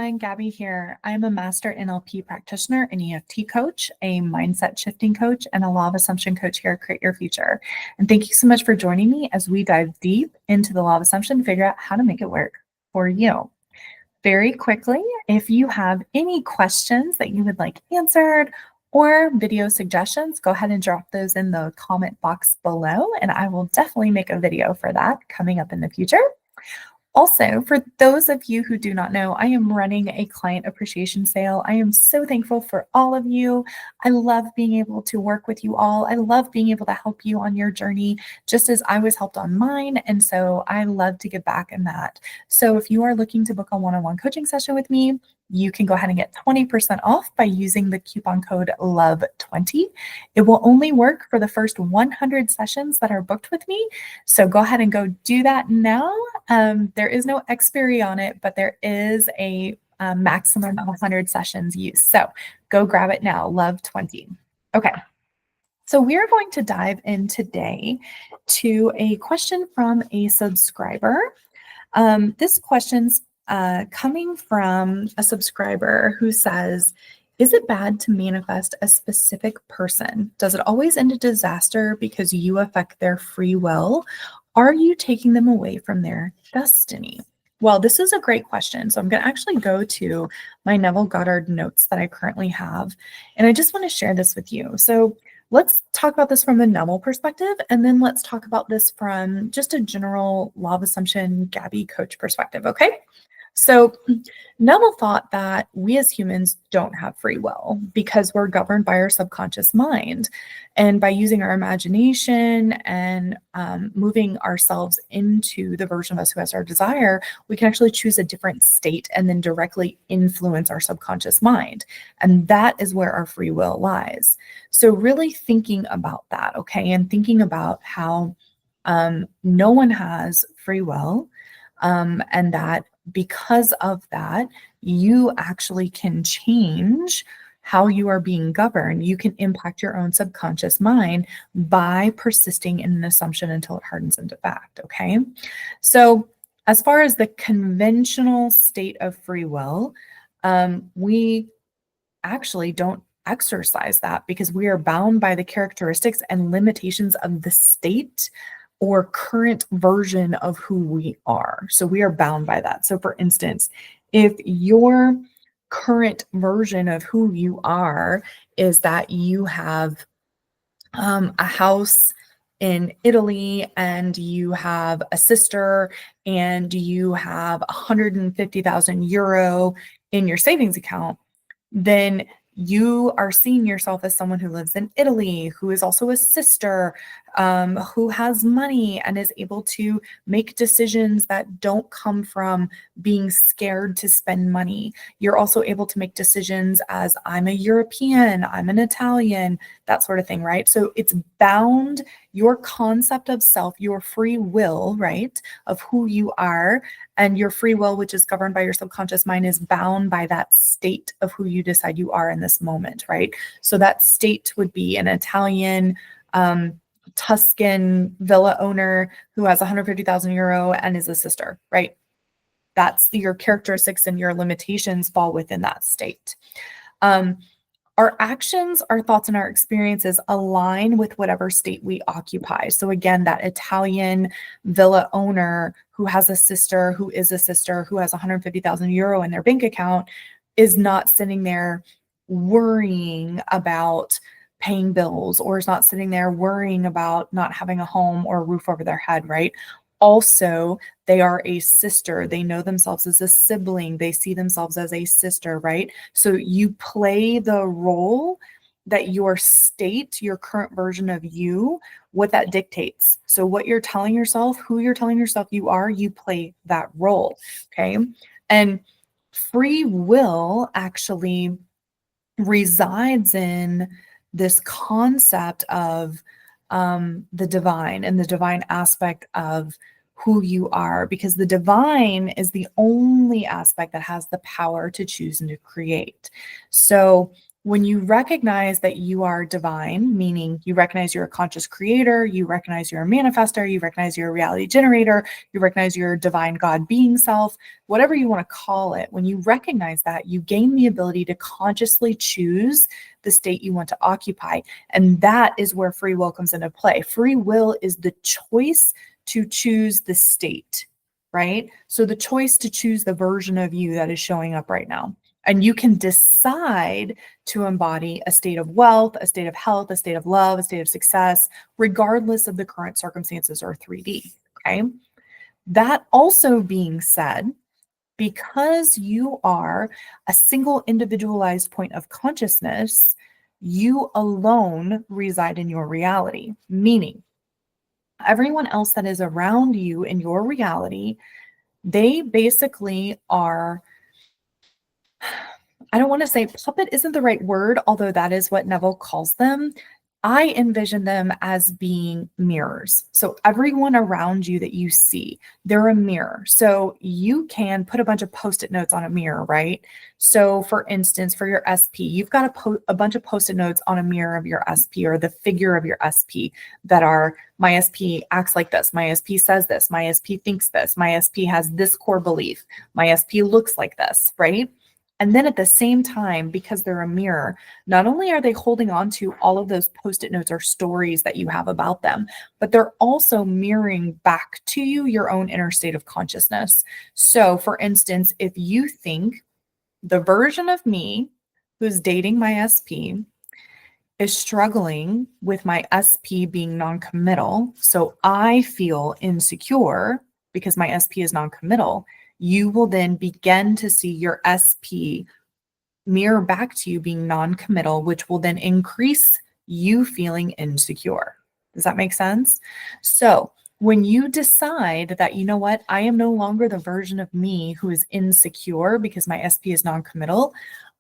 I'm Gabi here. I'm a master NLP practitioner, an EFT coach, a mindset shifting coach, and a law of assumption coach here at Create Your Future. And thank you so much for joining me as we dive deep into the law of assumption to figure out how to make it work for you. Very quickly, if you have any questions that you would like answered or video suggestions, go ahead and drop those in the comment box below, and I will definitely make a video for that coming up in the future. Also, for those of you who do not know, I am running a client appreciation sale. I am so thankful for all of you. I love being able to work with you all. I love being able to help you on your journey, just as I was helped on mine. And so I love to give back in that. So if you are looking to book a one-on-one coaching session with me, you can go ahead and get 20% off by using the coupon code LOVE20. It will only work for the first 100 sessions that are booked with me. So go ahead and go do that now. There is no expiry on it, but there is a maximum of 100 sessions used. So go grab it now, LOVE20. Okay. So we're going to dive in today to a question from a subscriber. This question's coming from a subscriber who says, is it bad to manifest a specific person? Does it always end in disaster because you affect their free will? Are you taking them away from their destiny? Well, this is a great question. So I'm going to actually go to my Neville Goddard notes that I currently have, and I just want to share this with you. So let's talk about this from the Neville perspective, and then let's talk about this from just a general law of assumption Gabi coach perspective, okay? So Neville thought that we as humans don't have free will because we're governed by our subconscious mind. And by using our imagination and moving ourselves into the version of us who has our desire, we can actually choose a different state and then directly influence our subconscious mind. And that is where our free will lies. So really thinking about that, okay, and thinking about how no one has free will, and that because of that, you actually can change how you are being governed. You can impact your own subconscious mind by persisting in an assumption until it hardens into fact, okay? So as far as the conventional state of free will, we actually don't exercise that because we are bound by the characteristics and limitations of the state or current version of who we are. So we are bound by that. So for instance, if your current version of who you are is that you have a house in Italy and you have a sister and you have 150,000 euro in your savings account, then you are seeing yourself as someone who lives in Italy, who is also a sister, who has money and is able to make decisions that don't come from being scared to spend money. You're also able to make decisions as I'm a European, I'm an Italian, that sort of thing, right? So it's bound, your concept of self, your free will, right, of who you are, and your free will, which is governed by your subconscious mind, is bound by that state of who you decide you are in this moment, right? So that state would be an Italian, Tuscan villa owner who has 150,000 euro and is a sister, right? That's your characteristics and your limitations fall within that state. Our actions, our thoughts, and our experiences align with whatever state we occupy. So again, that Italian villa owner who has a sister, who is a sister, who has 150,000 euro in their bank account is not sitting there worrying about paying bills, or is not sitting there worrying about not having a home or a roof over their head, right? Also, they are a sister. They know themselves as a sibling. They see themselves as a sister, right? So you play the role that your state, your current version of you, what that dictates. So what you're telling yourself, who you're telling yourself you are, you play that role, okay? And free will actually resides in this concept of the divine and the divine aspect of who you are, because the divine is the only aspect that has the power to choose and to create. So When you recognize that you are divine, meaning you recognize you're a conscious creator, you recognize you're a manifester, you recognize you're a reality generator, you recognize your divine God being self, whatever you want to call it, when you recognize that, you gain the ability to consciously choose the state you want to occupy. And that is where free will comes into play. Free will is the choice to choose the state, right? So the choice to choose the version of you that is showing up right now. And you can decide to embody a state of wealth, a state of health, a state of love, a state of success, regardless of the current circumstances or 3D. Okay. That also being said, because you are a single individualized point of consciousness, you alone reside in your reality, meaning everyone else that is around you in your reality, they basically are, I don't want to say puppet isn't the right word, although that is what Neville calls them. I envision them as being mirrors. So everyone around you that you see, they're a mirror. So you can put a bunch of Post-it notes on a mirror, right? So for instance, for your SP, you've got a bunch of Post-it notes on a mirror of your SP or the figure of your SP that are, my SP acts like this, my SP says this, my SP thinks this, my SP has this core belief, my SP looks like this, right? And then at the same time, because they're a mirror, not only are they holding on to all of those Post-it notes or stories that you have about them, but they're also mirroring back to you your own inner state of consciousness. So for instance, if you think the version of me who's dating my SP is struggling with my SP being non-committal, so I feel insecure because my SP is non-committal, you will then begin to see your SP mirror back to you being non-committal, which will then increase you feeling insecure. Does that make sense? So when you decide that, you know what, I am no longer the version of me who is insecure because my SP is non-committal,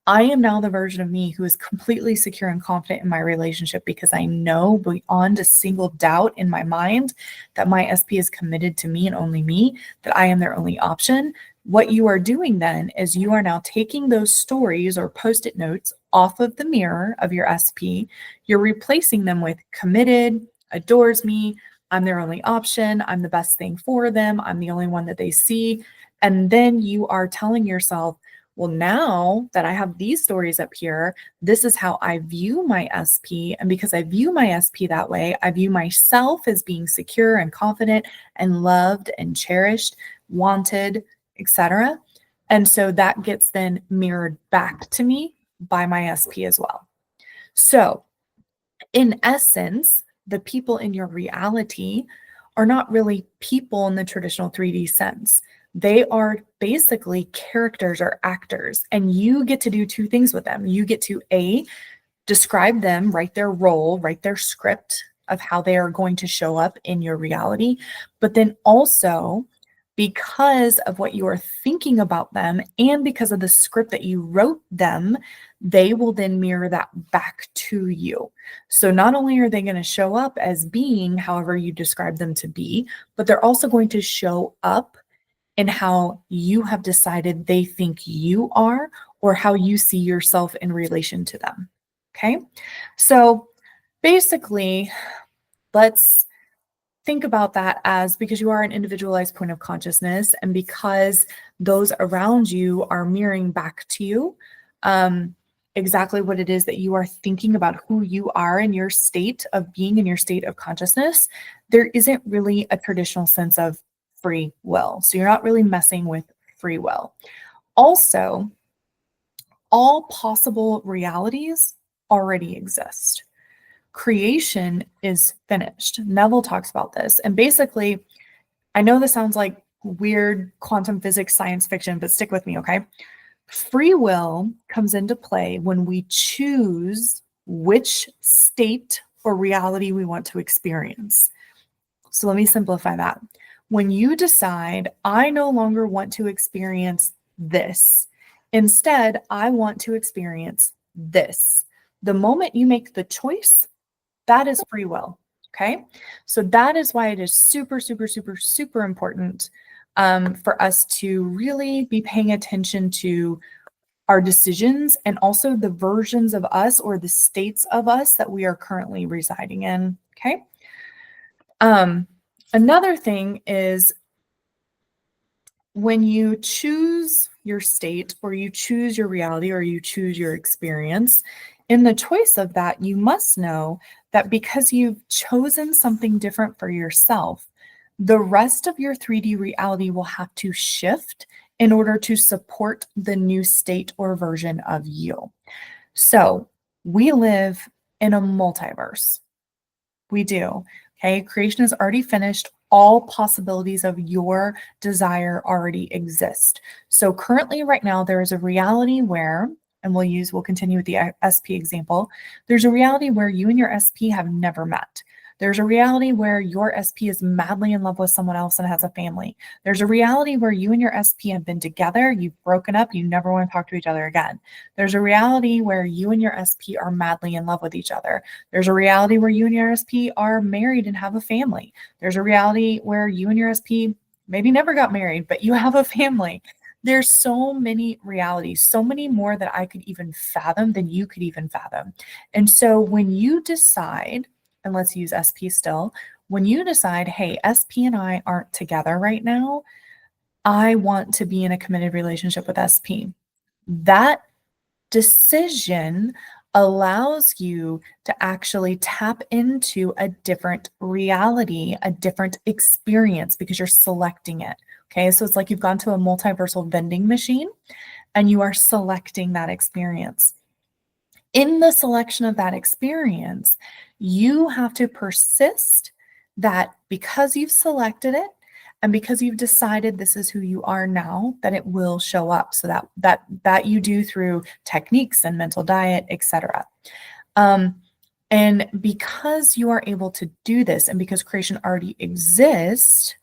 I am now the version of me who is completely secure and confident in my relationship because I know beyond a single doubt in my mind that my SP is committed to me and only me, that I am their only option. What you are doing then is you are now taking those stories or Post-it notes off of the mirror of your SP. You're replacing them with committed, adores me, I'm their only option, I'm the best thing for them, I'm the only one that they see. And then you are telling yourself, well, now that I have these stories up here, this is how I view my SP. And because I view my SP that way, I view myself as being secure and confident and loved and cherished, wanted, etc. And so that gets then mirrored back to me by my SP as well. So in essence, the people in your reality are not really people in the traditional 3D sense. They are basically characters or actors, and you get to do two things with them. You get to describe them, write their role, write their script of how they are going to show up in your reality, but then also because of what you are thinking about them and because of the script that you wrote them, they will then mirror that back to you. So not only are they going to show up as being however you describe them to be, but they're also going to show up in how you have decided they think you are or how you see yourself in relation to them. Okay. So basically, let's think about that as, because you are an individualized point of consciousness and because those around you are mirroring back to you exactly what it is that you are thinking about who you are in your state of being, in your state of consciousness, there isn't really a traditional sense of free will. So you're not really messing with free will. Also, all possible realities already exist. Creation is finished. Neville talks about this. And basically, I know this sounds like weird quantum physics science fiction, but stick with me, okay? Free will comes into play when we choose which state or reality we want to experience. So let me simplify that. When you decide, I no longer want to experience this, instead, I want to experience this. The moment you make the choice, that is free will. Okay. So that is why it is super, super, super, super important for us to really be paying attention to our decisions, and also the versions of us or the states of us that we are currently residing in. Okay. Another thing is when you choose your state or you choose your reality or you choose your experience, in the choice of that, you must know that because you've chosen something different for yourself, the rest of your 3D reality will have to shift in order to support the new state or version of you. So we live in a multiverse. We do. Okay. Creation is already finished. All possibilities of your desire already exist. So currently, right now, there is a reality where, and we'll continue with the SP example. There's a reality where you and your SP have never met. There's a reality where your SP is madly in love with someone else and has a family. There's a reality where you and your SP have been together, you've broken up, you never want to talk to each other again. There's a reality where you and your SP are madly in love with each other. There's a reality where you and your SP are married and have a family. There's a reality where you and your SP maybe never got married, but you have a family. There's so many realities, so many more that I could even fathom than you could even fathom. And so when you decide, and let's use SP still, when you decide, hey, SP and I aren't together right now, I want to be in a committed relationship with SP. That decision allows you to actually tap into a different reality, a different experience, because you're selecting it. Okay, so it's like you've gone to a multiversal vending machine and you are selecting that experience. In the selection of that experience, you have to persist that because you've selected it and because you've decided this is who you are now, that it will show up. So that you do through techniques and mental diet, etc. And because you are able to do this, and because creation already exists,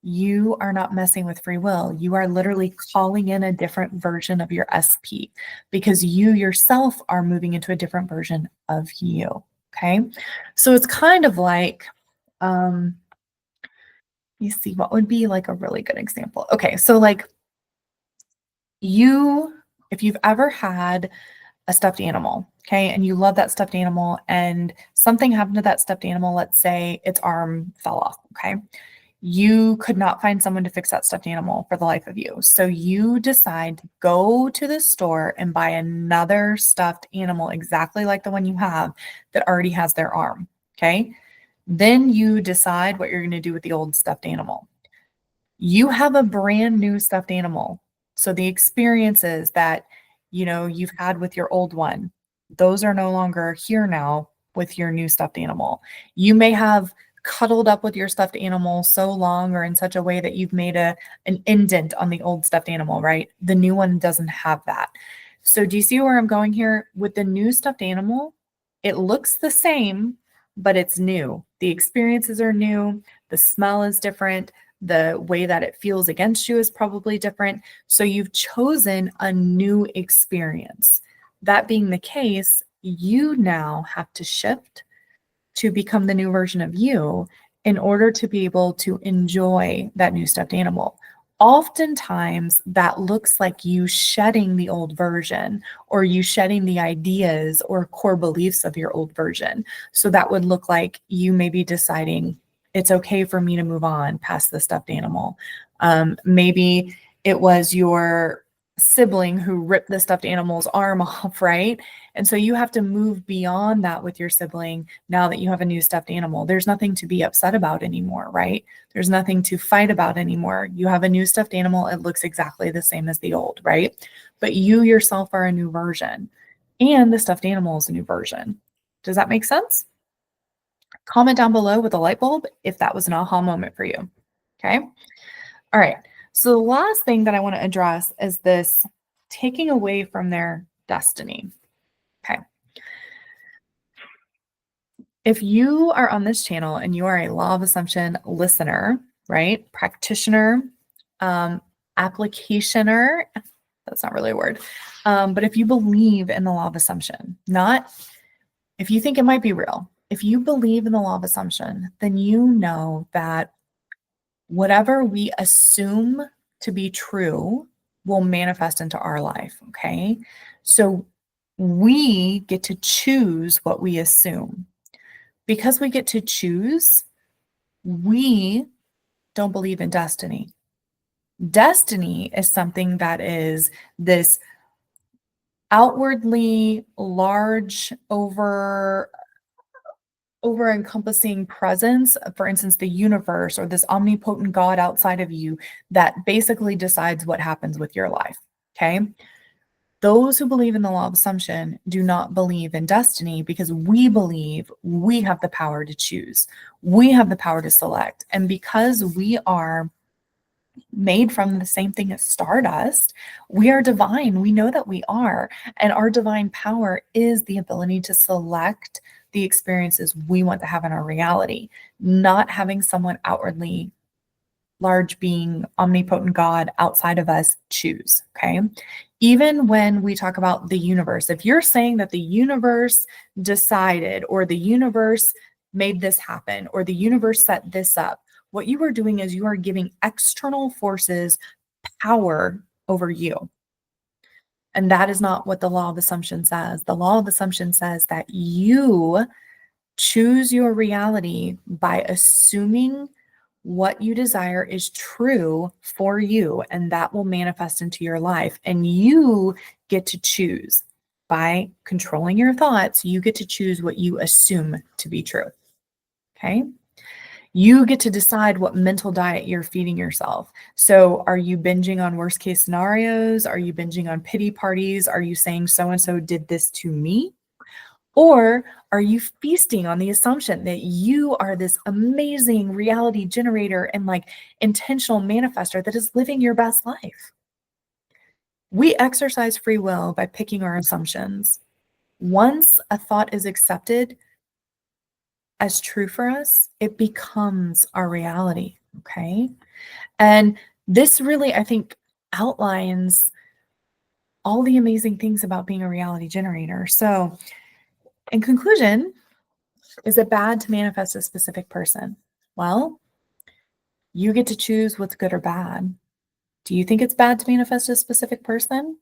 you are not messing with free will. You are literally calling in a different version of your SP because you yourself are moving into a different version of you. Okay. So it's kind of like, you see what would be like a really good example. Okay. So like if you've ever had a stuffed animal, okay, and you love that stuffed animal and something happened to that stuffed animal, let's say its arm fell off. Okay. You could not find someone to fix that stuffed animal for the life of you. So you decide to go to the store and buy another stuffed animal exactly like the one you have that already has their arm. Okay. Then you decide what you're going to do with the old stuffed animal. You have a brand new stuffed animal. So the experiences that, you've had with your old one, those are no longer here now with your new stuffed animal. You may have cuddled up with your stuffed animal so long or in such a way that you've made an indent on the old stuffed animal, right? The new one doesn't have that. So do you see where I'm going here? With the new stuffed animal, it looks the same, but it's new. The experiences are new. The smell is different. The way that it feels against you is probably different. So you've chosen a new experience. That being the case, you now have to shift to become the new version of you in order to be able to enjoy that new stuffed animal. Oftentimes, that looks like you shedding the old version or you shedding the ideas or core beliefs of your old version. So that would look like you maybe deciding it's okay for me to move on past the stuffed animal. Maybe it was your sibling who ripped the stuffed animal's arm off, right? And so you have to move beyond that with your sibling now that you have a new stuffed animal. There's nothing to be upset about anymore, right? There's nothing to fight about anymore. You have a new stuffed animal. It looks exactly the same as the old, right? But you yourself are a new version and the stuffed animal is a new version. Does that make sense? Comment down below with a light bulb if that was an aha moment for you. Okay. All right. So the last thing that I want to address is this taking away from their destiny. Okay. If you are on this channel and you are a law of assumption listener, right? Practitioner, applicationer, that's not really a word. But if you believe in the law of assumption, not if you think it might be real, if you believe in the law of assumption, then you know that whatever we assume to be true will manifest into our life. Okay. So we get to choose what we assume. Because we get to choose, we don't believe in destiny. Destiny is something that is this outwardly large, over encompassing presence, for instance, the universe or this omnipotent God outside of you that basically decides what happens with your life. Okay. Those who believe in the law of assumption do not believe in destiny because we believe we have the power to choose. We have the power to select. And because we are made from the same thing as stardust, we are divine. We know that we are. And our divine power is the ability to select the experiences we want to have in our reality, not having someone outwardly large being, omnipotent God outside of us choose. Okay. Even when we talk about the universe, if you're saying that the universe decided, or the universe made this happen, or the universe set this up, what you are doing is you are giving external forces power over you. And that is not what the law of assumption says. The law of assumption says that you choose your reality by assuming what you desire is true for you, and that will manifest into your life. And you get to choose by controlling your thoughts. You get to choose what you assume to be true. Okay. You get to decide what mental diet you're feeding yourself. So are you binging on worst case scenarios? Are you binging on pity parties? Are you saying so-and-so did this to me? Or are you feasting on the assumption that you are this amazing reality generator and like intentional manifester that is living your best life? We exercise free will by picking our assumptions. Once a thought is accepted as true for us, it becomes our reality. Okay. And this really, I think, outlines all the amazing things about being a reality generator. So, in conclusion, is it bad to manifest a specific person? Well, you get to choose what's good or bad. Do you think it's bad to manifest a specific person?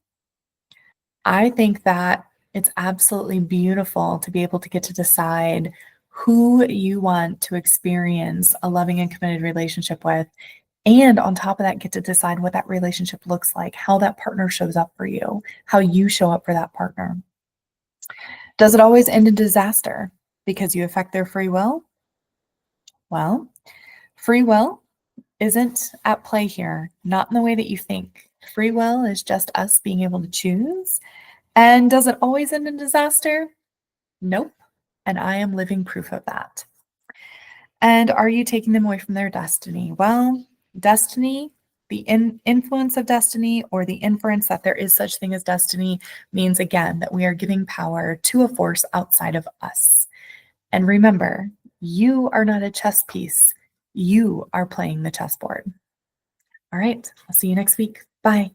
I think that it's absolutely beautiful to be able to get to decide who you want to experience a loving and committed relationship with. And on top of that, get to decide what that relationship looks like, how that partner shows up for you, how you show up for that partner. Does it always end in disaster because you affect their free will? Well, free will isn't at play here, not in the way that you think. Free will is just us being able to choose. And does it always end in disaster? Nope. And I am living proof of that. And are you taking them away from their destiny? Well, destiny, the influence of destiny, or the inference that there is such thing as destiny, means again that we are giving power to a force outside of us. And remember, you are not a chess piece. You are playing the chessboard. All right, I'll see you next week. Bye.